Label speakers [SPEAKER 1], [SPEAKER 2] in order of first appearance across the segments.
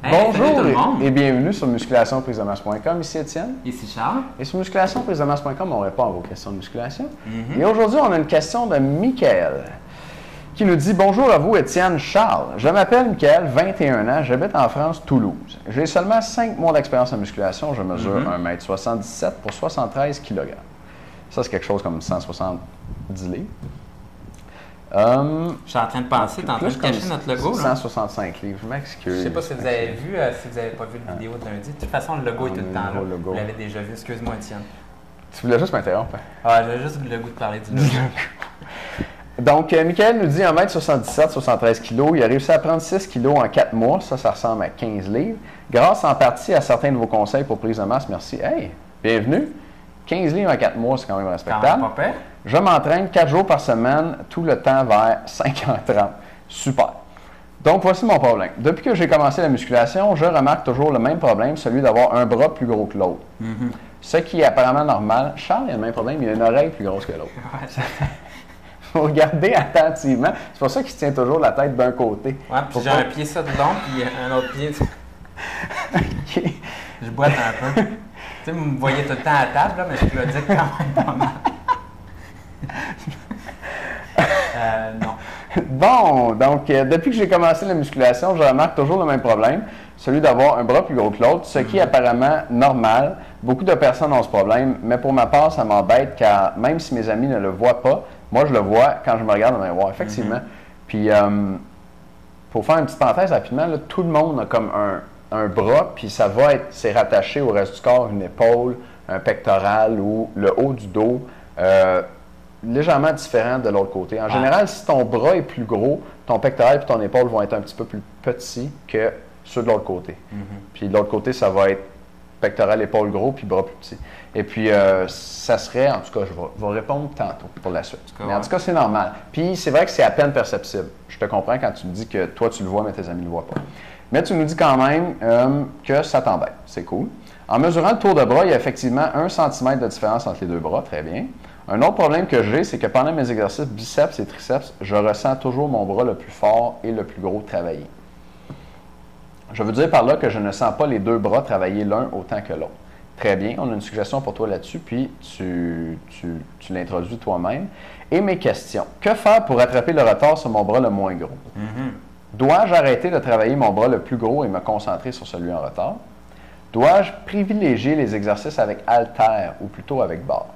[SPEAKER 1] Hey,
[SPEAKER 2] Bonjour
[SPEAKER 1] tout le monde.
[SPEAKER 2] et bienvenue sur musculationprisemasse.com. Ici Étienne.
[SPEAKER 1] Ici Charles.
[SPEAKER 2] Et sur musculationprisemasse.com, on répond à vos questions de musculation. Et aujourd'hui, on a une question de Michael qui nous dit « Bonjour à vous, Étienne, Charles. Je m'appelle Michael, 21 ans, j'habite en France, Toulouse. J'ai seulement 5 mois d'expérience en musculation. Je mesure 1,77 m pour 73 kg. Ça, c'est quelque chose comme 170 livres.
[SPEAKER 1] Je suis en train de penser, t'es en train de cacher notre logo.
[SPEAKER 2] 165 livres, je m'excuse.
[SPEAKER 1] Je ne sais pas si vous avez vu, si vous n'avez pas vu la vidéo de lundi. De toute façon, le logo est tout le temps là. Vous l'avez déjà vu. Excuse-moi, Étienne.
[SPEAKER 2] Tu voulais juste m'interrompre?
[SPEAKER 1] Ah, j'avais juste le goût de parler du logo.
[SPEAKER 2] Donc, Michael nous dit 1,77 m, 73 kg. Il a réussi à prendre 6 kg en 4 mois. Ça ressemble à 15 livres. Grâce en partie à certains de vos conseils pour prise de masse. Merci. Hey, bienvenue. 15 livres en 4 mois, c'est quand même respectable.
[SPEAKER 1] Quand même pas pire.
[SPEAKER 2] Je m'entraîne 4 jours par semaine, tout le temps vers 5h30. Super. Donc, voici mon problème. Depuis que j'ai commencé la musculation, je remarque toujours le même problème, celui d'avoir un bras plus gros que l'autre. Ce qui est apparemment normal. Charles, il a le même problème, il a une oreille plus grosse que l'autre. Faut regarder attentivement. C'est pour ça qu'il se tient toujours la tête d'un côté.
[SPEAKER 1] Ouais, puis j'ai un pied ça de long, puis un autre pied.
[SPEAKER 2] Okay.
[SPEAKER 1] Je boite un peu. Tu sais, vous me voyez tout le temps à table, là, mais je peux le dire quand même pas mal. Non.
[SPEAKER 2] Bon, donc, depuis que j'ai commencé la musculation, je remarque toujours le même problème, celui d'avoir un bras plus gros que l'autre, ce qui est apparemment normal. Beaucoup de personnes ont ce problème, mais pour ma part, ça m'embête car même si mes amis ne le voient pas, moi, je le vois quand je me regarde dans le miroir, effectivement. Puis, pour faire une petite parenthèse rapidement, là, tout le monde a comme un bras, puis ça va être, c'est rattaché au reste du corps, une épaule, un pectoral ou le haut du dos, légèrement différent de l'autre côté. En général, si ton bras est plus gros, ton pectoral et ton épaule vont être un petit peu plus petits que ceux de l'autre côté. Puis de l'autre côté, ça va être pectoral, épaule gros, puis bras plus petit. Et puis, ça serait, en tout cas, je vais répondre tantôt pour la suite. Mais en tout cas, c'est normal. Puis, c'est vrai que c'est à peine perceptible. Je te comprends quand tu me dis que toi, tu le vois, mais tes amis ne le voient pas. Mais tu nous dis quand même que ça t'embête. C'est cool. En mesurant le tour de bras, il y a effectivement 1 cm de différence entre les deux bras. Très bien. Un autre problème que j'ai, c'est que pendant mes exercices biceps et triceps, je ressens toujours mon bras le plus fort et le plus gros travailler. Je veux dire par là que je ne sens pas les deux bras travailler l'un autant que l'autre. Très bien, on a une suggestion pour toi là-dessus, puis tu l'introduis toi-même. Et mes questions. Que faire pour rattraper le retard sur mon bras le moins gros? Dois-je arrêter de travailler mon bras le plus gros et me concentrer sur celui en retard? Dois-je privilégier les exercices avec haltères ou plutôt avec barre?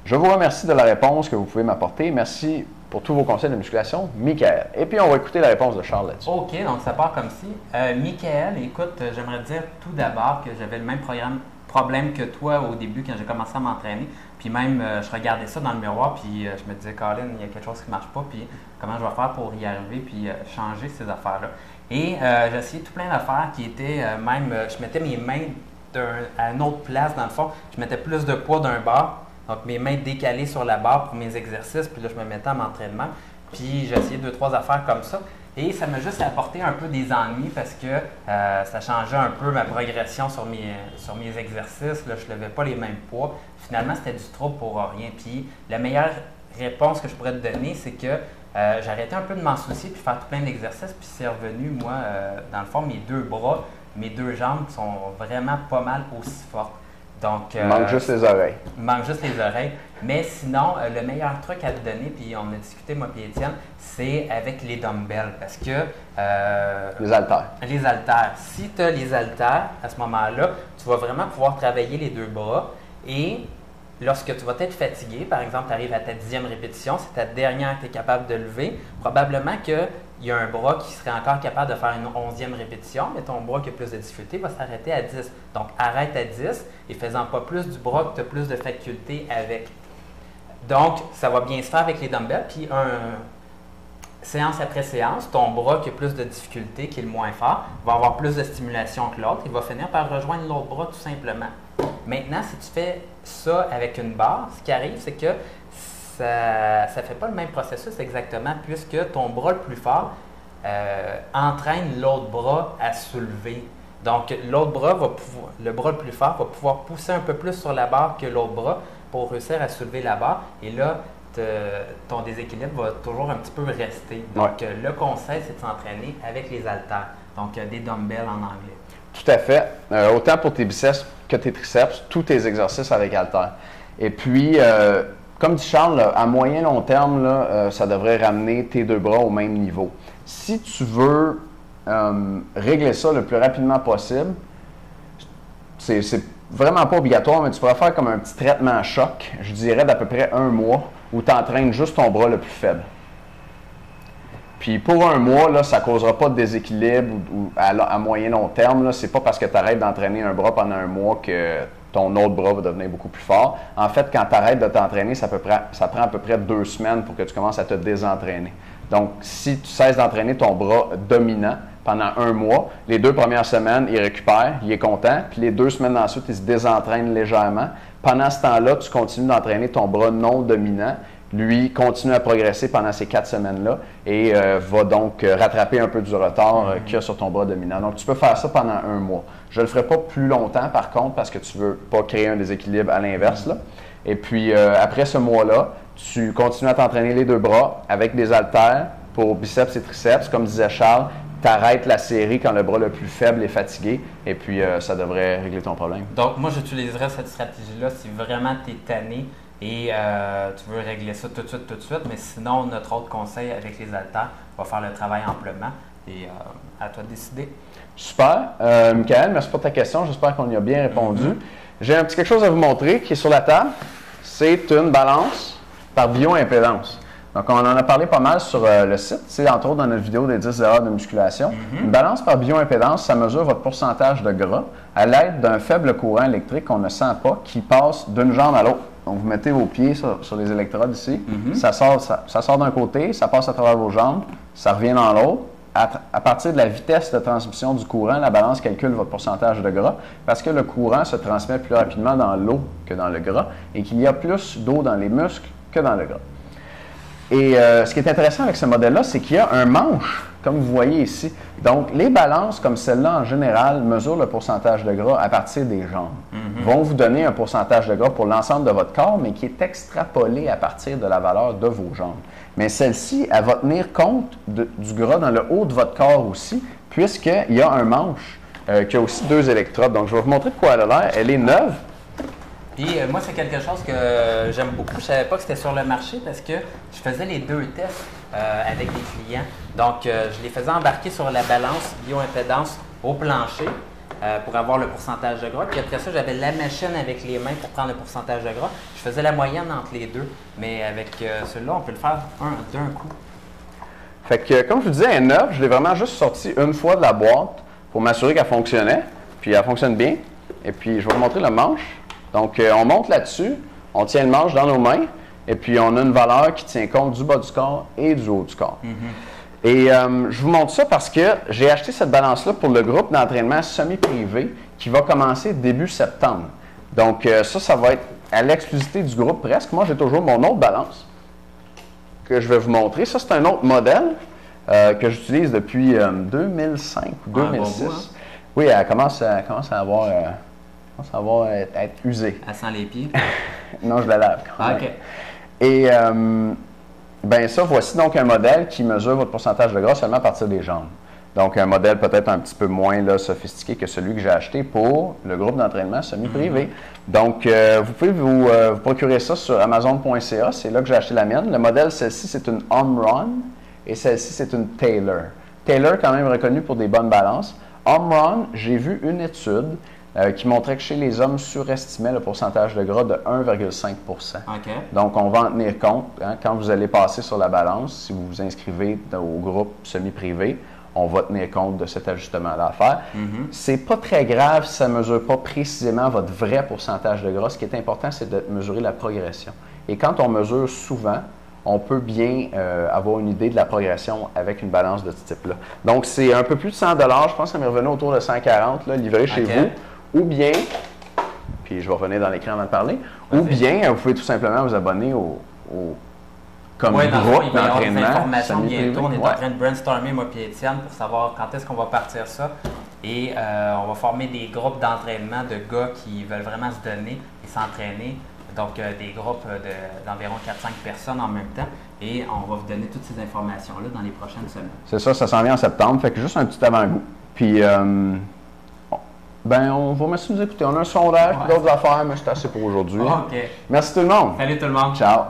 [SPEAKER 2] Je vous remercie de la réponse que vous pouvez m'apporter. Merci pour tous vos conseils de musculation, Michael. Et puis, on va écouter la réponse de Charles là-dessus.
[SPEAKER 1] OK, donc ça part comme ci. Michael, écoute, j'aimerais te dire tout d'abord que j'avais le même problème que toi au début quand j'ai commencé à m'entraîner. Puis même, je regardais ça dans le miroir, puis je me disais, Colin, il y a quelque chose qui ne marche pas, puis comment je vais faire pour y arriver, puis changer ces affaires-là. Et j'ai essayé tout plein d'affaires qui étaient je mettais mes mains à une autre place, dans le fond. Je mettais plus de poids d'un bord. Donc, mes mains décalées sur la barre pour mes exercices, puis là, je me mettais à m'entraînement. Puis, j'ai essayé 2-3 affaires comme ça. Et ça m'a juste apporté un peu des ennuis parce que ça changeait un peu ma progression sur mes exercices. Là, je ne levais pas les mêmes poids. Finalement, c'était du trouble pour rien. Puis, la meilleure réponse que je pourrais te donner, c'est que j'arrêtais un peu de m'en soucier puis faire tout plein d'exercices. Puis, c'est revenu, moi, dans le fond, mes deux bras, mes deux jambes sont vraiment pas mal aussi fortes. Donc,
[SPEAKER 2] il manque juste les oreilles.
[SPEAKER 1] Il manque juste les oreilles. Mais sinon, le meilleur truc à te donner, puis on a discuté, moi et Étienne, c'est avec les dumbbells. Parce que...
[SPEAKER 2] les haltères.
[SPEAKER 1] Les haltères. Si tu as les haltères, à ce moment-là, tu vas vraiment pouvoir travailler les deux bras. Et lorsque tu vas être fatigué, par exemple, tu arrives à ta 10e répétition, c'est ta dernière que tu es capable de lever, probablement qu'il y a un bras qui serait encore capable de faire une 11e répétition, mais ton bras qui a plus de difficulté va s'arrêter à 10. Donc, arrête à 10 et faisant pas plus du bras que tu as plus de faculté avec. Donc, ça va bien se faire avec les dumbbells. Puis, séance après séance, ton bras qui a plus de difficulté, qui est le moins fort, va avoir plus de stimulation que l'autre. Il va finir par rejoindre l'autre bras tout simplement. Maintenant, si tu fais ça avec une barre, ce qui arrive, c'est que ça ne fait pas le même processus exactement puisque ton bras le plus fort entraîne l'autre bras à soulever. Donc, l'autre bras le bras le plus fort va pouvoir pousser un peu plus sur la barre que l'autre bras pour réussir à soulever la barre. Et là, ton déséquilibre va toujours un petit peu rester. Donc, le conseil, c'est de s'entraîner avec les haltères. Donc, des dumbbells en anglais.
[SPEAKER 2] Tout à fait. Autant pour tes biceps que tes triceps, tous tes exercices avec haltères. Et puis, comme dit Charles, là, à moyen long terme, là, ça devrait ramener tes deux bras au même niveau. Si tu veux régler ça le plus rapidement possible, c'est vraiment pas obligatoire, mais tu pourrais faire comme un petit traitement à choc, je dirais d'à peu près 1 mois, où tu entraînes juste ton bras le plus faible. Puis pour 1 mois, là, ça ne causera pas de déséquilibre ou à moyen long terme. Ce n'est pas parce que tu arrêtes d'entraîner un bras pendant 1 mois que ton autre bras va devenir beaucoup plus fort. En fait, quand tu arrêtes de t'entraîner, ça prend à peu près 2 semaines pour que tu commences à te désentraîner. Donc, si tu cesses d'entraîner ton bras dominant pendant 1 mois, les 2 premières semaines, il récupère, il est content, puis les 2 semaines ensuite, il se désentraîne légèrement. Pendant ce temps-là, tu continues d'entraîner ton bras non dominant. Lui continue à progresser pendant ces 4 semaines-là et va donc rattraper un peu du retard qu'il y a sur ton bras dominant. Donc, tu peux faire ça pendant 1 mois. Je ne le ferai pas plus longtemps, par contre, parce que tu ne veux pas créer un déséquilibre à l'inverse. Et puis, après ce mois-là, tu continues à t'entraîner les 2 bras avec des haltères pour biceps et triceps. Comme disait Charles, tu arrêtes la série quand le bras le plus faible est fatigué et puis ça devrait régler ton problème.
[SPEAKER 1] Donc, moi, j'utiliserais cette stratégie-là si vraiment tu es tanné et tu veux régler ça tout de suite. Mais sinon, notre autre conseil avec les haltères va faire le travail amplement et à toi de décider.
[SPEAKER 2] Super. Michael, merci pour ta question. J'espère qu'on y a bien répondu. J'ai un petit quelque chose à vous montrer qui est sur la table. C'est une balance par bioimpédance. Donc, on en a parlé pas mal sur le site, entre autres dans notre vidéo des 10 erreurs de musculation. Une balance par bioimpédance, ça mesure votre pourcentage de gras à l'aide d'un faible courant électrique qu'on ne sent pas qui passe d'une jambe à l'autre. Donc, vous mettez vos pieds sur les électrodes ici. Ça sort d'un côté, ça passe à travers vos jambes, ça revient dans l'autre. À partir de la vitesse de transmission du courant, la balance calcule votre pourcentage de gras parce que le courant se transmet plus rapidement dans l'eau que dans le gras et qu'il y a plus d'eau dans les muscles que dans le gras. Et ce qui est intéressant avec ce modèle-là, c'est qu'il y a un manche, comme vous voyez ici. Donc, les balances comme celle-là, en général, mesurent le pourcentage de gras à partir des jambes. Vont vous donner un pourcentage de gras pour l'ensemble de votre corps, mais qui est extrapolé à partir de la valeur de vos jambes. Mais celle-ci, elle va tenir compte du gras dans le haut de votre corps aussi, puisqu'il y a un manche qui a aussi 2 électrodes. Donc, je vais vous montrer de quoi elle a l'air. Elle est neuve.
[SPEAKER 1] Puis moi, c'est quelque chose que j'aime beaucoup. Je ne savais pas que c'était sur le marché parce que je faisais les 2 tests avec des clients. Donc, je les faisais embarquer sur la balance bioimpédance au plancher pour avoir le pourcentage de gras. Puis après ça, j'avais la machine avec les mains pour prendre le pourcentage de gras. Je faisais la moyenne entre les 2. Mais avec celui-là, on peut le faire d'un coup.
[SPEAKER 2] Fait que, comme je vous disais, elle est neuve. Je l'ai vraiment juste sortie une fois de la boîte pour m'assurer qu'elle fonctionnait. Puis elle fonctionne bien. Et puis, je vais vous montrer le manche. Donc, on monte là-dessus, on tient le manche dans nos mains, et puis on a une valeur qui tient compte du bas du corps et du haut du corps. Et je vous montre ça parce que j'ai acheté cette balance-là pour le groupe d'entraînement semi-privé qui va commencer début septembre. Donc, ça va être à l'exclusivité du groupe presque. Moi, j'ai toujours mon autre balance que je vais vous montrer. Ça, c'est un autre modèle que j'utilise depuis 2005 ou 2006.
[SPEAKER 1] Bon goût, hein?
[SPEAKER 2] Oui, elle commence à avoir... ça va être usé.
[SPEAKER 1] Elle sent les pieds?
[SPEAKER 2] Non, je la lave quand même.
[SPEAKER 1] OK.
[SPEAKER 2] Et voici donc un modèle qui mesure votre pourcentage de gras seulement à partir des jambes. Donc, un modèle peut-être un petit peu moins sophistiqué que celui que j'ai acheté pour le groupe d'entraînement semi-privé. Donc, vous pouvez vous procurer ça sur Amazon.ca. C'est là que j'ai acheté la mienne. Le modèle, celle-ci, c'est une Home Run et celle-ci, c'est une Taylor. Taylor, quand même reconnue pour des bonnes balances. Home Run, j'ai vu une étude qui montrait que chez les hommes surestimait le pourcentage de gras de 1,5
[SPEAKER 1] OK.
[SPEAKER 2] Donc, on va en tenir compte quand vous allez passer sur la balance. Si vous vous inscrivez au groupe semi-privé, on va tenir compte de cet ajustement-là à faire. C'est pas très grave si ça ne mesure pas précisément votre vrai pourcentage de gras. Ce qui est important, c'est de mesurer la progression. Et quand on mesure souvent, on peut bien avoir une idée de la progression avec une balance de ce type-là. Donc, c'est un peu plus de 100 $. Je pense que ça m'est revenu autour de 140 livré chez vous. Ou bien, puis je vais revenir dans l'écran avant de parler, ou bien vous pouvez tout simplement vous abonner au groupe d'entraînement.
[SPEAKER 1] Informations bientôt. On est en train de brainstormer, moi et Étienne, pour savoir quand est-ce qu'on va partir ça. Et on va former des groupes d'entraînement de gars qui veulent vraiment se donner et s'entraîner Donc, des groupes d'environ 4-5 personnes en même temps. Et on va vous donner toutes ces informations-là dans les prochaines semaines.
[SPEAKER 2] C'est ça, ça s'en vient en septembre. Fait que juste un petit avant-goût. Puis, on vous remercie de nous écouter. On a un sondage, d'autres affaires, mais c'est assez pour aujourd'hui.
[SPEAKER 1] OK.
[SPEAKER 2] Merci tout le monde.
[SPEAKER 1] Salut tout le monde.
[SPEAKER 2] Ciao.